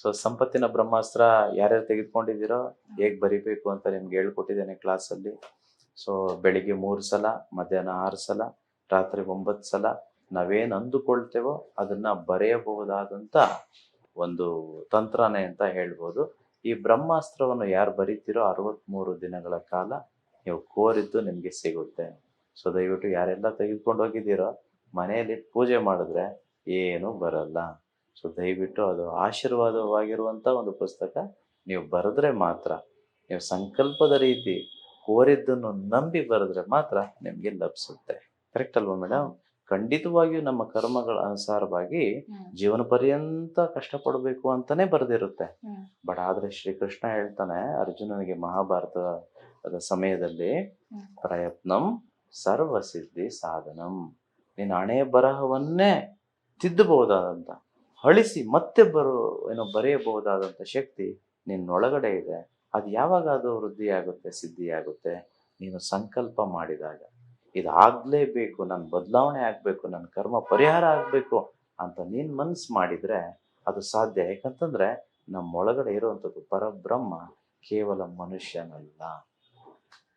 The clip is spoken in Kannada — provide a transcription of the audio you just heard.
ಸೊ ಸಂಪತ್ತಿನ ಬ್ರಹ್ಮಾಸ್ತ್ರ ಯಾರ್ಯಾರು ತೆಗೆದುಕೊಂಡಿದ್ದೀರೋ ಹೇಗೆ ಬರಿಬೇಕು ಅಂತ ನಿಮ್ಗೆ ಹೇಳ್ಕೊಟ್ಟಿದ್ದೇನೆ ಕ್ಲಾಸಲ್ಲಿ. ಸೊ ಬೆಳಿಗ್ಗೆ 3 ಸಲ, ಮಧ್ಯಾಹ್ನ 6 ಸಲ, ರಾತ್ರಿ 9 ಸಲ ನಾವೇನು ಅಂದುಕೊಳ್ತೇವೋ ಅದನ್ನ ಬರೆಯಬಹುದಾದಂಥ ಒಂದು ತಂತ್ರನೇ ಅಂತ ಹೇಳ್ಬೋದು. ಈ ಬ್ರಹ್ಮಾಸ್ತ್ರವನ್ನು ಯಾರು ಬರಿತೀರೋ 63 ದಿನಗಳ ಕಾಲ ನೀವು ಕೋರಿದ್ದು ನಿಮಗೆ ಸಿಗುತ್ತೆ. ಸೊ ದಯವಿಟ್ಟು ಯಾರೆಲ್ಲ ತೆಗೆದುಕೊಂಡು ಹೋಗಿದ್ದೀರೋ ಮನೆಯಲ್ಲಿ ಪೂಜೆ ಮಾಡಿದ್ರೆ ಏನೂ ಬರಲ್ಲ. ಸೊ ದಯವಿಟ್ಟು ಅದು ಆಶೀರ್ವಾದವಾಗಿರುವಂಥ ಒಂದು ಪುಸ್ತಕ. ನೀವು ಬರೆದ್ರೆ ಮಾತ್ರ, ನೀವು ಸಂಕಲ್ಪದ ರೀತಿ ಕೋರಿದ್ದನ್ನು ನಂಬಿ ಬರೆದ್ರೆ ಮಾತ್ರ ನಿಮಗೆ ಲಭಿಸುತ್ತೆ. ಕರೆಕ್ಟ್ ಅಲ್ವಾ ಮೇಡಮ್? ಖಂಡಿತವಾಗಿಯೂ ನಮ್ಮ ಕರ್ಮಗಳ ಅನುಸಾರವಾಗಿ ಜೀವನ ಪರ್ಯಂತ ಕಷ್ಟಪಡಬೇಕು ಅಂತಾನೆ ಬರೆದಿರುತ್ತೆ. ಬಟ್ ಆದ್ರೆ ಶ್ರೀಕೃಷ್ಣ ಹೇಳ್ತಾನೆ ಅರ್ಜುನನಿಗೆ ಮಹಾಭಾರತದ ಸಮಯದಲ್ಲಿ, ಪ್ರಯತ್ನಂ ಸರ್ವಸಿದ್ಧಿ ಸಾಧನಂ. ನೀನು ಹಣೆ ಬರಹವನ್ನೇ ತಿದ್ದಬಹುದಾದಂಥ, ಅಳಿಸಿ ಮತ್ತೆ ಬರೆಯಬಹುದಾದಂಥ ಶಕ್ತಿ ನಿನ್ನೊಳಗಡೆ ಇದೆ. ಅದು ಯಾವಾಗ ಅದು ವೃದ್ಧಿಯಾಗುತ್ತೆ, ಸಿದ್ಧಿಯಾಗುತ್ತೆ? ನೀನು ಸಂಕಲ್ಪ ಮಾಡಿದಾಗ. ಇದಾಗಲೇಬೇಕು, ನನ್ನ ಬದಲಾವಣೆ ಆಗಬೇಕು, ನನ್ನ ಕರ್ಮ ಪರಿಹಾರ ಆಗಬೇಕು ಅಂತ ನೀನು ಮನಸ್ಸು ಮಾಡಿದರೆ ಅದು ಸಾಧ್ಯ. ಯಾಕಂತಂದರೆ ನಮ್ಮೊಳಗಡೆ ಇರುವಂಥದ್ದು ಪರಬ್ರಹ್ಮ ಕೇವಲ ಮನುಷ್ಯನಲ್ಲ.